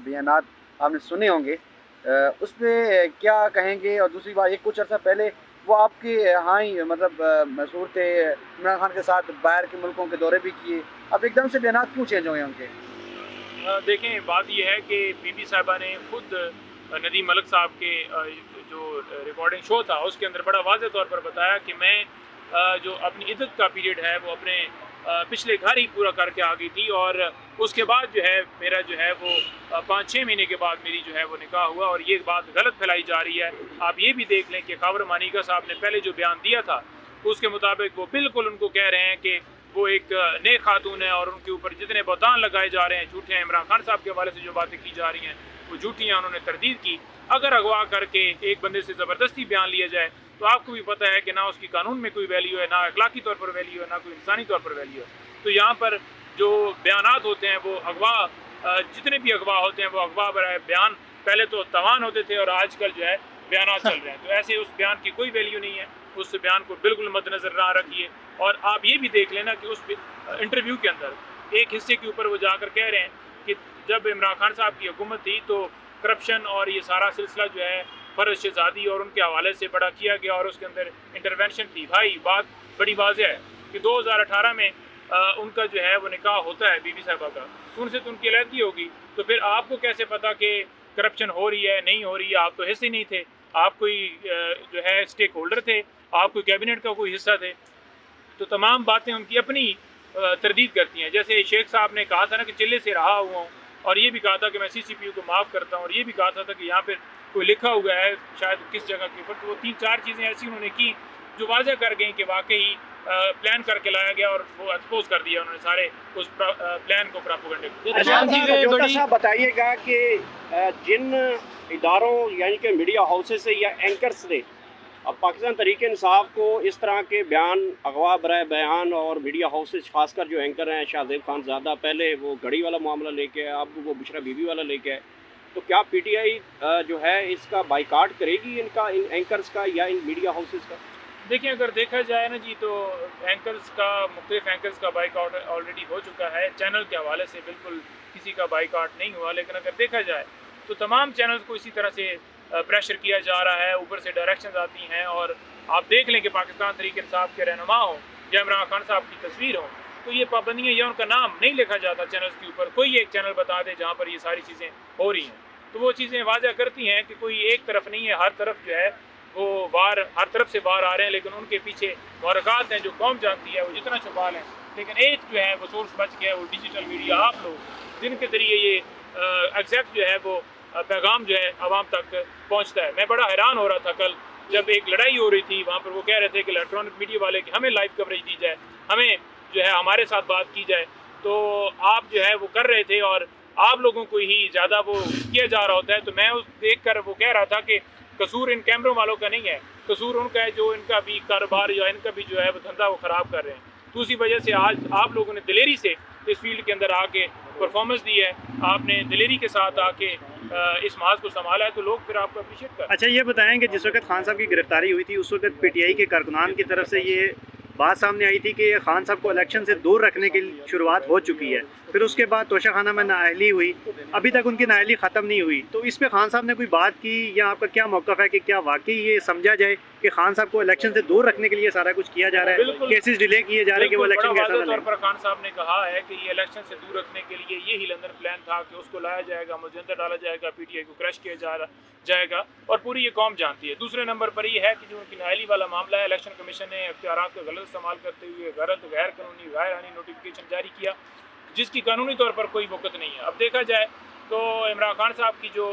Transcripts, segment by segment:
बयानात आपने सुने होंगे, उस पे क्या कहेंगे? और दूसरी बात, ये कुछ अर्सा पहले वो आपके यहाँ ही मतलब मशहूर थे, इमरान खान के साथ बाहर के मुल्कों के दौरे भी किए, अब एकदम से बयानात क्यों चेंज हुए उनके? देखें, बात यह है कि बीबी साहिबा ने खुद नदीम मलिक साहब के जो रिकॉर्डिंग शो था उसके अंदर बड़ा वाज़ेह तौर पर बताया कि मैं जो अपनी इद्दत का पीरियड है वो अपने पिछले घर ही पूरा करके आ गई थी, और उसके बाद जो है मेरा जो है वो 5-6 महीने के बाद मेरी जो है वो निकाह हुआ, और ये बात गलत फैलाई जा रही है। आप ये भी देख लें कि खबर मानिका साहब ने पहले जो बयान दिया था उसके मुताबिक वो बिल्कुल उनको कह रहे हैं कि वो एक नेक खातून है, और उनके ऊपर जितने बहतान लगाए जा रहे हैं झूठे हैं। इमरान खान साहब के हवाले से जो बातें की जा रही हैं वो झूठी हैं, उन्होंने तरदीद की। अगर अगवा करके एक बंदे से ज़बरदस्ती बयान लिया जाए तो आपको भी पता है कि ना उसकी कानून में कोई वैल्यू है, ना अखलाकी तौर पर वैल्यू है, ना कोई इंसानी तौर पर वैल्यू है। तो यहाँ पर जो बयानात होते हैं वो अगवा, जितने भी अगवा होते हैं वो अगवा बराए बयान पहले तो तवान होते थे और आजकल जो है बयानात चल रहे हैं। तो ऐसे उस बयान की कोई वैल्यू नहीं है, उस बयान को बिल्कुल मद्देनज़र ना रखिए। और आप ये भी देख लेना कि उस इंटरव्यू के अंदर एक हिस्से के ऊपर वो जाकर कह रहे हैं कि जब इमरान खान साहब की हुकूमत थी तो करप्शन और ये सारा सिलसिला जो है फर्ज शहजादी और उनके हवाले से बड़ा किया गया और उसके अंदर इंटरवेंशन थी। भाई बात बड़ी वाज़ेह है कि 2018 में उनका जो है वो निकाह होता है बीबी साहिबा का, तो उनसे तो उनकी अलहदगी होगी। तो फिर आपको कैसे पता कि करप्शन हो रही है नहीं हो रही है? आप तो हिस्से नहीं थे, आप कोई जो है स्टेक होल्डर थे, आप कोई कैबिनेट का कोई हिस्सा थे। तो तमाम बातें उनकी अपनी तरदीद करती हैं। जैसे शेख साहब ने कहा था ना कि चिल्ले से रहा हुआ हूँ, और ये भी कहा था कि मैं CCPU को माफ़ करता हूँ, और ये भी कहा था कि यहाँ पर कोई लिखा हुआ है शायद किस जगह के ऊपर। तो वो 3-4 चीज़ें ऐसी उन्होंने की जो वाज़ह कर गई कि वाकई प्लान करके लाया गया, और वो एक्सपोज कर दिया उन्होंने सारे उस प्लान को, प्रोपेगेंडे को। अच्छा बताइएगा कि जिन इदारों यानी कि मीडिया हाउसेस से या एंकर्स ने अब पाकिस्तान तहरीक इंसाफ को इस तरह के बयान अगवा बराए बयान, और मीडिया हाउसेस खासकर जो एंकर हैं शाहजेब खान ज़्यादा, पहले वो घड़ी वाला मामला लेके आए, अब वो बुशरा बीबी वाला लेके आए, तो क्या PTI जो है इसका बाइकाट करेगी इनका, इन एंकर्स का या इन मीडिया हाउसेस का? देखिए, अगर देखा जाए ना जी तो एंकर्स का, मुख्तलिफ एंकर्स का बाइकआउट ऑलरेडी हो चुका है। चैनल के हवाले से बिल्कुल किसी का बाइकआउट नहीं हुआ, लेकिन अगर देखा जाए तो तमाम चैनल्स को इसी तरह से प्रेशर किया जा रहा है, ऊपर से डायरेक्शंस आती हैं। और आप देख लें कि पाकिस्तान तहरीक इंसाफ के रहनुमा हो या इमरान खान साहब की तस्वीर हो, तो ये पाबंदियाँ या उनका नाम नहीं लिखा जाता चैनल्स के ऊपर। कोई एक चैनल बता दे जहाँ पर ये सारी चीज़ें हो रही हैं, तो वो चीज़ें वाज़ह करती हैं कि कोई एक तरफ नहीं है, हर तरफ जो है वो वार, हर तरफ से वार आ रहे हैं। लेकिन उनके पीछे मुहरकात हैं जो कौम जानती है, वो जितना छुपा लें। लेकिन एक जो है वो सोर्स बच गया है, वो डिजिटल मीडिया, आप लोग जिनके ज़रिए ये एग्जैक्ट जो है वो पैगाम जो है आवाम तक पहुँचता है। मैं बड़ा हैरान हो रहा था कल जब एक लड़ाई हो रही थी, वहाँ पर वो कह रहे थे कि इलेक्ट्रॉनिक मीडिया वाले कि हमें लाइव कवरेज दी जाए, हमें जो है हमारे साथ बात की जाए। तो आप जो है वो कर रहे थे और आप लोगों को ही ज़्यादा वो किया जा रहा होता है। तो मैं उस देख कर वो कह रहा था कि कसूर इन कैमरों वालों का नहीं है, कसूर उनका है जो इनका भी कारोबार या इनका भी जो है वो धंधा वो ख़राब कर रहे हैं। तो उसी वजह से आज आप लोगों ने दिलेरी से इस फील्ड के अंदर आके परफॉर्मेंस दी है, आपने दिलेरी के साथ आके इस महाज को संभाला है, तो लोग फिर आपको अप्रिशिएट कर। अच्छा ये बताएं कि जिस वक्त खान साहब की गिरफ्तारी हुई थी उस वक्त PTI के कारकुनान की तरफ से ये बात सामने आई थी कि खान साहब को इलेक्शन से दूर रखने की शुरुआत हो चुकी है, फिर उसके बाद तोशाखाना में नाअहली हुई, अभी तक उनकी नाअहली ख़त्म नहीं हुई। तो इस पे खान साहब ने कोई बात की या आपका क्या मौक़िफ़ है कि क्या वाकई ये समझा जाए कि खान साहब को इलेक्शन से दूर रखने के लिए सारा कुछ किया जा रहा है, केसेस डिले किए जा रहे हैं कि वो इलेक्शन कैसा तौर पर खान साहब ने कहा है कि ये इलेक्शन से दूर रखने के लिए यही लंदन प्लान था कि उसको लाया जाएगा, मुझे अंदर डाला जाएगा, PTI को क्रश किया जाएगा, और पूरी ये कौम जानती है। दूसरे नंबर पर ये है कि जो उनकी नाअहली वाला मामला है, इलेक्शन कमीशन ने इख्तियारात का गलत इस्तेमाल करते हुए गैर कानूनी गैर आनी नोटिफिकेशन जारी किया, जिसकी कानूनी तौर पर कोई वक़्त नहीं है। अब देखा जाए तो इमरान खान साहब की जो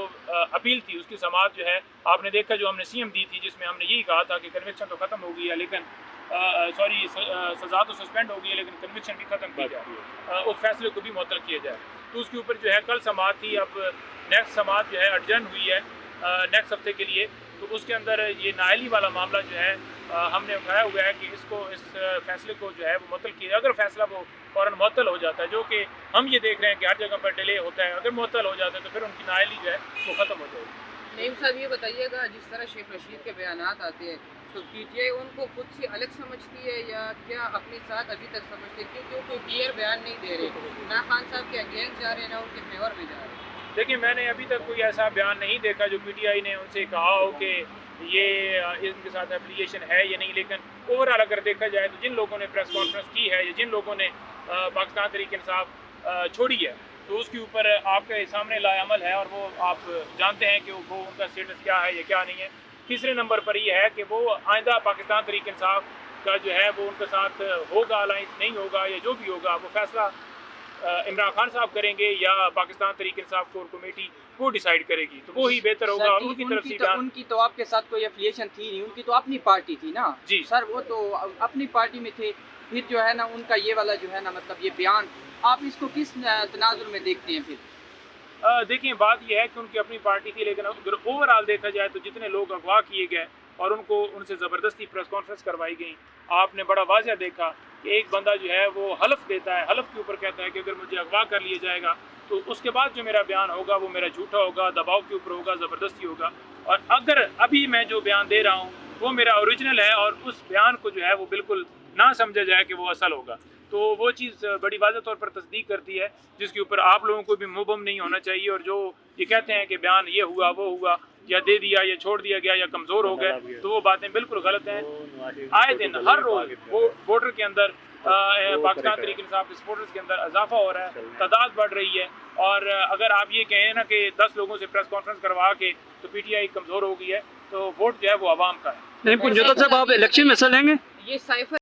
अपील थी उसकी समाअत जो है आपने देखा, जो हमने CM दी थी जिसमें हमने यही कहा था कि कन्विक्शन तो ख़त्म हो गई है, लेकिन सज़ा तो सस्पेंड हो गई है, लेकिन कन्विक्शन भी ख़त्म की जाए, उस फैसले को भी मुअत्तल किया जाए। तो उसके ऊपर जो है कल समाअत थी, अब नेक्स्ट समाअत जो है अर्जेंट हुई है नेक्स्ट हफ्ते के लिए। तो उसके अंदर ये नाअहली वाला मामला जो है हमने उठाया हुआ है कि इस फैसले को जो है वो मुअत्तल किया। अगर फैसला वो फ़ौरन मुअत्तल हो जाता है, जो कि हम ये देख रहे हैं कि हर जगह पर डिले होता है, अगर मुअत्तल हो जाता है तो फिर उनकी नाअहली जो है वो ख़त्म हो जाएगी। नईम साहब ये बताइएगा, जिस तरह शेख रशीद के बयानात आते हैं तो PTI उनको खुद से अलग समझती है या क्या अपने साथ अभी तक समझती है? क्योंकि वो कोई क्लियर बयान नहीं दे रहे, ना खान साहब के अगेंस्ट जा रहे हैं ना उनके फेवर में जा रहे हैं। دیکھیں میں نے ابھی تک کوئی ایسا بیان نہیں دیکھا جو پی ٹی آئی نے ان سے کہا ہو کہ یہ ان کے ساتھ اپلیکیشن ہے یا نہیں، لیکن اوور آل اگر دیکھا جائے تو جن لوگوں نے پریس کانفرنس کی ہے یا جن لوگوں نے پاکستان تحریک انصاف چھوڑی ہے تو اس کے اوپر آپ کے سامنے لائے عمل ہے، اور وہ آپ جانتے ہیں کہ وہ ان کا اسٹیٹس کیا ہے یا کیا نہیں ہے۔ تیسرے نمبر پر یہ ہے کہ وہ آئندہ پاکستان تحریک انصاف کا جو ہے وہ ان کے ساتھ ہوگا الائنس نہیں ہوگا، یا جو بھی ہوگا وہ فیصلہ عمران خان صاحب کریں گے یا پاکستان تحریک انصاف کور کمیٹی وہ ڈیسائیڈ کرے گی، تو وہی بہتر ہوگا ان کی طرف سے۔ ان کی تو آپ کے ساتھ کوئی افیلیشن تھی نہیں، ان کی تو اپنی پارٹی تھی نا جی سر، وہ تو اپنی پارٹی میں تھے، پھر جو ہے نا ان کا یہ والا جو ہے نا مطلب یہ بیان آپ اس کو کس تناظر میں دیکھتے ہیں پھر؟ دیکھیں بات یہ ہے کہ ان کی اپنی پارٹی تھی، لیکن اگر اوور آل دیکھا جائے تو جتنے لوگ اغوا کیے گئے اور ان سے زبردستی پریس کانفرنس کروائی گئی، آپ نے بڑا واضح دیکھا کہ ایک بندہ جو ہے وہ حلف دیتا ہے، حلف کے اوپر کہتا ہے کہ اگر مجھے اغوا کر لیا جائے گا تو اس کے بعد جو میرا بیان ہوگا وہ میرا جھوٹا ہوگا، دباؤ کے اوپر ہوگا، زبردستی ہوگا، اور اگر ابھی میں جو بیان دے رہا ہوں وہ میرا اوریجنل ہے اور اس بیان کو جو ہے وہ بالکل نہ سمجھا جائے کہ وہ اصل ہوگا، تو وہ چیز بڑی واضح طور پر تصدیق کرتی ہے، جس کے اوپر آپ لوگوں کو بھی مبہم نہیں ہونا چاہیے، اور جو یہ کہتے ہیں کہ بیان یہ ہوا وہ ہوا یا دے دیا یا چھوڑ دیا گیا یا کمزور ہو گئے، تو وہ باتیں بالکل غلط ہیں۔ آئے دن ہر روز ووٹر کے اندر پاکستان تحریک انصاف کے سپورٹرز کے اندر اضافہ ہو رہا ہے، تعداد بڑھ رہی ہے، اور اگر آپ یہ کہیں نا کہ 10 لوگوں سے پریس کانفرنس کروا کے تو پی ٹی آئی کمزور ہو گئی ہے، تو ووٹ جو ہے وہ عوام کا ہے۔ نہیں پنجوتا صاحب آپ الیکشن میں حصہ لیں گے؟ یہ سائفر